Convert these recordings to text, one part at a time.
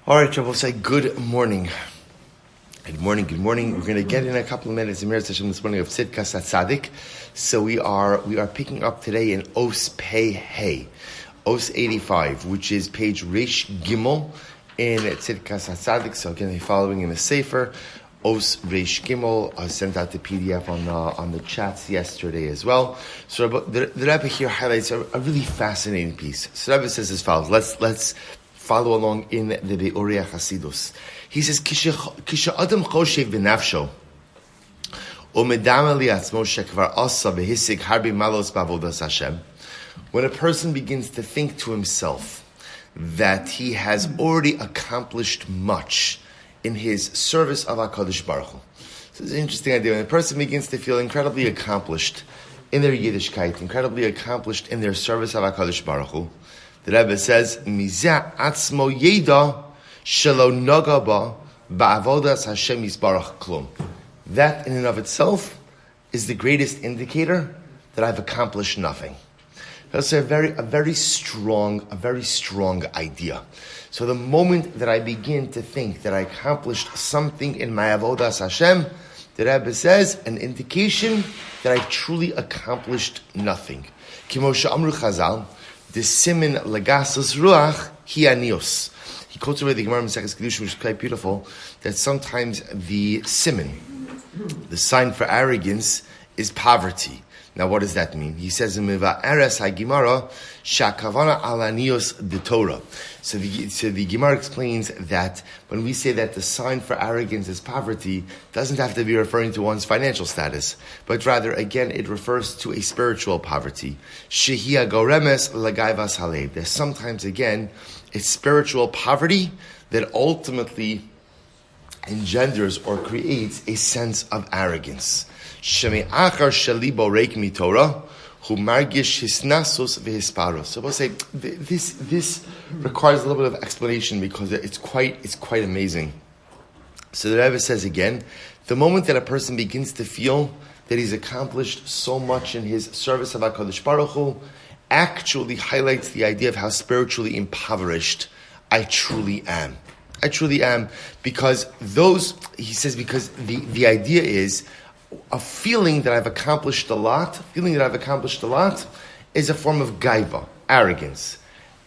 All right, Shabbos, say good morning. Good morning, good morning. We're going to get in a couple of minutes in Meretz Hashem this morning of Tzidkas Hatzaddik. So we are picking up today in Os Pei Hey, Os 85, which is page Reish Gimel in Tzidkas Hatzaddik. So again, following in the Sefer, Os Reish Gimel. I sent out the PDF on the chats yesterday as well. So the Rebbe here highlights a really fascinating piece. So the Rebbe says as follows. Let's follow along in the Be'orei Hasidus. He says, Kisha Adam Choshev B'nafsho Umedama Liatzmo Shekvar Asa V'hisig Harbi Malos B'avodas Hashem. When a person begins to think to himself that he has already accomplished much in his service of HaKadosh Baruch Hu. So it's an interesting idea. When a person begins to feel incredibly accomplished in their Yiddishkeit, incredibly accomplished in their service of HaKadosh Baruch Hu, the Rebbe says, Mizeh atzmo yeda shelo noga ba ba'avodas Hashem yisbarach klum. That in and of itself is the greatest indicator that I've accomplished nothing. That's a very strong idea. So the moment that I begin to think that I accomplished something in my avodas Hashem, the Rebbe says, an indication that I truly accomplished nothing. Kimosha Amru Chazal, the simin legasus ruach hianios. He quotes away the Gemara in Seif, which is quite beautiful, that sometimes the simin, the sign for arrogance, is poverty. Now, what does that mean? He says in Miva Eres HaGemara Shakavana Alanios de Torah. So the Gemara explains that when we say that the sign for arrogance is poverty, doesn't have to be referring to one's financial status, but rather, again, it refers to a spiritual poverty. Shehia Goremes Lagaivas Halev. There's sometimes, again, it's spiritual poverty that ultimately engenders or creates a sense of arrogance. Sheme'achar shalibo reik mitorah, hu margish hisnasos v'hisparos. So we'll say this requires a little bit of explanation because it's quite amazing. So the Rebbe says again, the moment that a person begins to feel that he's accomplished so much in his service of HaKadosh Baruch Hu, actually highlights the idea of how spiritually impoverished I truly am. I truly am, because the idea is a feeling that I've accomplished a lot, is a form of gaiva, arrogance.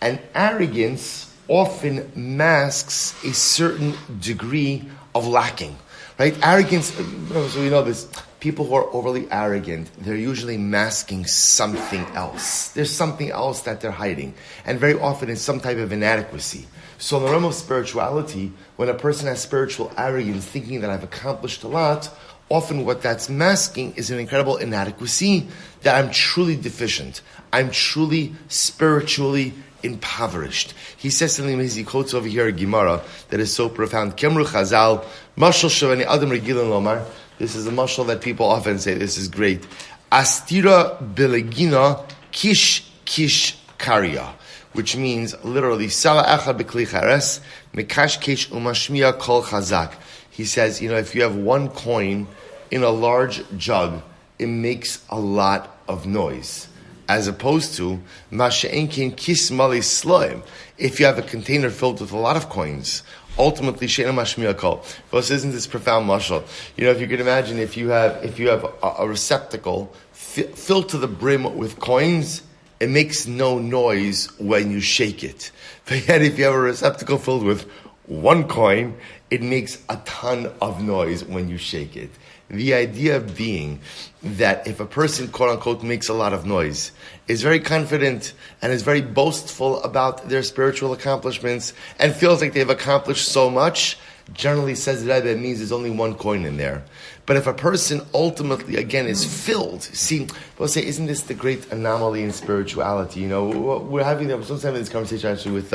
And arrogance often masks a certain degree of lacking, right? Arrogance, so we know this, people who are overly arrogant, they're usually masking something else. There's something else that they're hiding. And very often it's some type of inadequacy. So in the realm of spirituality, when a person has spiritual arrogance, thinking that I've accomplished a lot, often what that's masking is an incredible inadequacy, that I'm truly deficient. I'm truly spiritually impoverished. He says something amazing. He quotes over here a Gemara that is so profound. Kemru Chazal, Mashal Shavani Adam Regilin Lomar. This is a mashal that people often say. This is great. Astira Belegina Kish Karya, which means literally Sala Echad Bekli Chares Mekash Kesh Umashmiya Kol Chazak. He says, if you have one coin in a large jug, it makes a lot of noise. As opposed to, Masha'enkin Kismali Sloim, if you have a container filled with a lot of coins, ultimately, She'ena Mashmiya Kol. But isn't this profound mashal? If you can imagine, if you have a receptacle filled to the brim with coins, it makes no noise when you shake it. But yet, if you have a receptacle filled with one coin, it makes a ton of noise when you shake it. The idea being that if a person, quote unquote, makes a lot of noise, is very confident and is very boastful about their spiritual accomplishments and feels like they've accomplished so much, generally says that it means there's only one coin in there. But if a person ultimately, again, is filled, see, we'll say, isn't this the great anomaly in spirituality? We're having this conversation actually with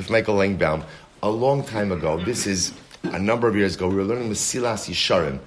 Michael Langbaum a long time ago. This is a number of years ago. We were learning Mesilas Yesharim,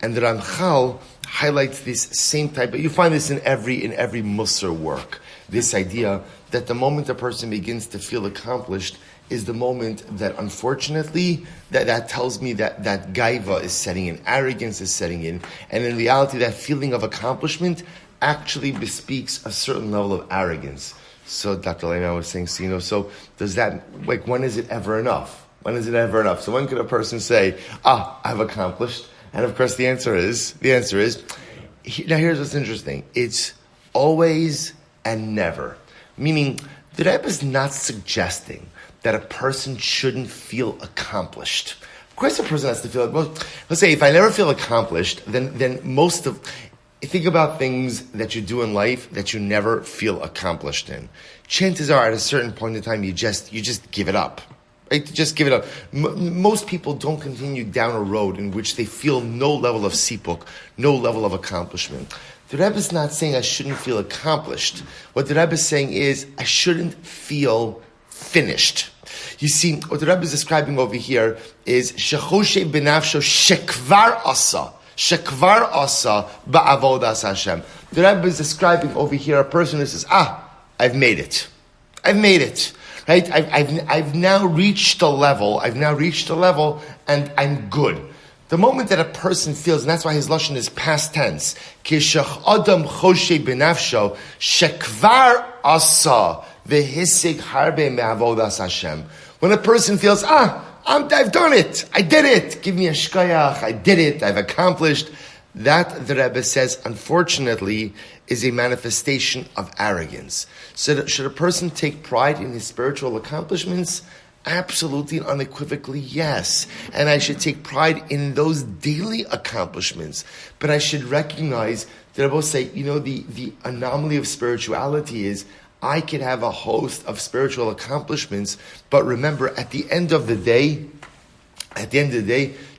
and the Ramchal highlights this same type. But you find this in every Musar work. This idea that the moment a person begins to feel accomplished is the moment that, unfortunately, that tells me that gaiva is setting in, arrogance is setting in, and in reality, that feeling of accomplishment actually bespeaks a certain level of arrogance. So Dr. Lehman was saying, so does that, when is it ever enough? When is it ever enough? So when could a person say, I've accomplished? And of course the answer is, now here's what's interesting. It's always and never. Meaning, the Rebbe is not suggesting that a person shouldn't feel accomplished. Of course a person has to feel, well, let's say if I never feel accomplished, then think about things that you do in life that you never feel accomplished in. Chances are at a certain point in time you just give it up. Right? Just give it up. Most people don't continue down a road in which they feel no level of sipuk, no level of accomplishment. The Rebbe is not saying I shouldn't feel accomplished. What the Rebbe is saying is I shouldn't feel finished. You see, what the Rebbe is describing over here is shechoshe benafsho shekvar asa. Shekvar asa ba'avodas Hashem. The Rebbe is describing over here a person who says, I've made it. I've made it. Right? I've now reached a level, and I'm good. The moment that a person feels, and that's why his lashon is past tense, kishach adam choshe benafsho shekvar asa vehisig harbe me'avodas Hashem. When a person feels, I've done it, I did it, give me a shkayach, I did it, I've accomplished. That, the Rebbe says, unfortunately, is a manifestation of arrogance. So should a person take pride in his spiritual accomplishments? Absolutely and unequivocally, yes. And I should take pride in those daily accomplishments. But I should recognize that I will say, the anomaly of spirituality is I could have a host of spiritual accomplishments, but remember, at the end of the day,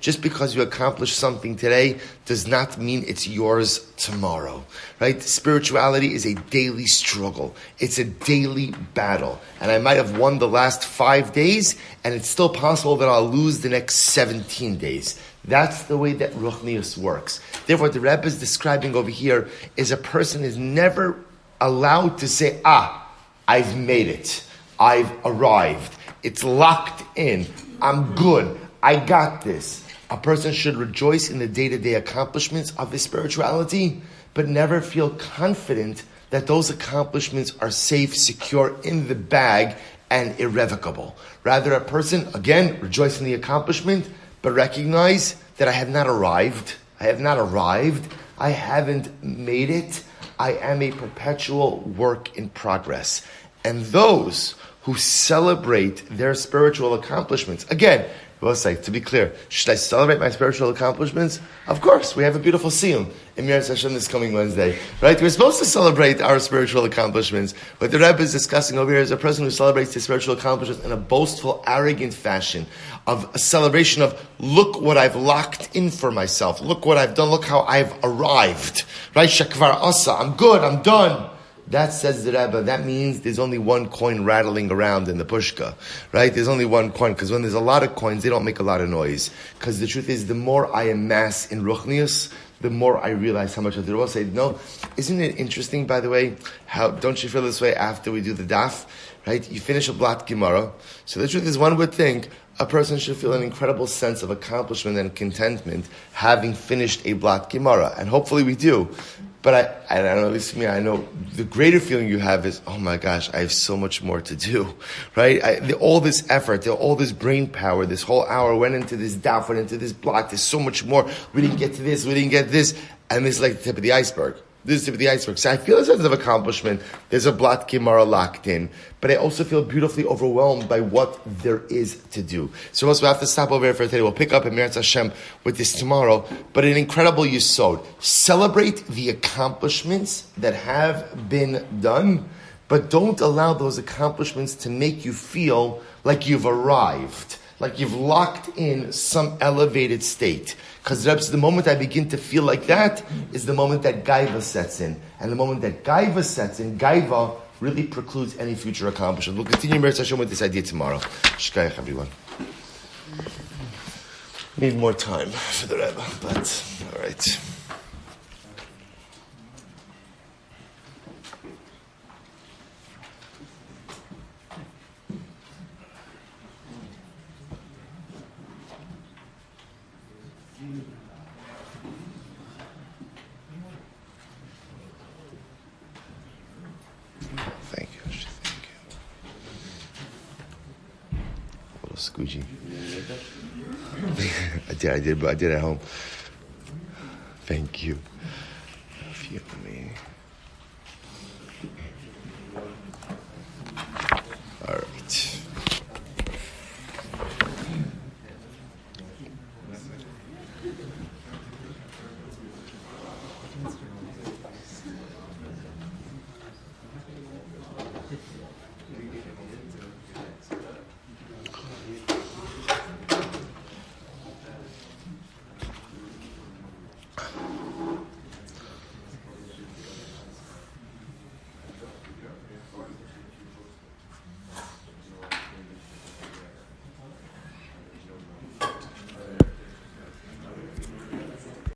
just because you accomplish something today does not mean it's yours tomorrow, right? Spirituality is a daily struggle. It's a daily battle. And I might have won the last 5 days, and it's still possible that I'll lose the next 17 days. That's the way that Ruchnius works. Therefore, what the Rebbe is describing over here is a person is never allowed to say, I've made it. I've arrived. It's locked in. I'm good. I got this. A person should rejoice in the day-to-day accomplishments of his spirituality, but never feel confident that those accomplishments are safe, secure, in the bag, and irrevocable. Rather, a person, again, rejoice in the accomplishment, but recognize that I have not arrived. I haven't made it. I am a perpetual work in progress. And those who celebrate their spiritual accomplishments, again, well, say, to be clear, should I celebrate my spiritual accomplishments? Of course, we have a beautiful siyum in Miras Hashem this coming Wednesday, right? We're supposed to celebrate our spiritual accomplishments. What the Rebbe is discussing over here is a person who celebrates his spiritual accomplishments in a boastful, arrogant fashion, of a celebration of, look what I've locked in for myself, look what I've done, look how I've arrived, right? Shekvar asa, I'm good, I'm done. That, says the Rebbe, that means there's only one coin rattling around in the pushka, right? There's only one coin, because when there's a lot of coins, they don't make a lot of noise. Because the truth is, the more I amass in Ruchnius, the more I realize how much I do. I'll say, no, isn't it interesting, by the way, how, don't you feel this way after we do the daf, right? You finish a blat Gemara. So the truth is, one would think a person should feel an incredible sense of accomplishment and contentment having finished a blat Gemara. And hopefully we do. But I don't know, at least me, I know the greater feeling you have is, oh my gosh, I have so much more to do, right? All this effort, all this brain power, this whole hour went into this daf, went into this block, there's so much more. We didn't get to this, we didn't get this. And this is like the tip of the iceberg. This is the tip of the iceberg. So I feel a sense of accomplishment. There's a blat Gemara locked in. But I also feel beautifully overwhelmed by what there is to do. So also we have to stop over here for today. We'll pick up in Miras Hashem with this tomorrow. But an incredible yesod. Celebrate the accomplishments that have been done, but don't allow those accomplishments to make you feel like you've arrived, like you've locked in some elevated state. Because the moment I begin to feel like that is the moment that gaiva sets in. And the moment that gaiva sets in, gaiva really precludes any future accomplishment. We'll continue Miras Hashem with this idea tomorrow. Shkayach, everyone. Need more time for the Rebbe, but all right. Thank you. Thank you. squeegee. I did at home. Thank you. Me. All right.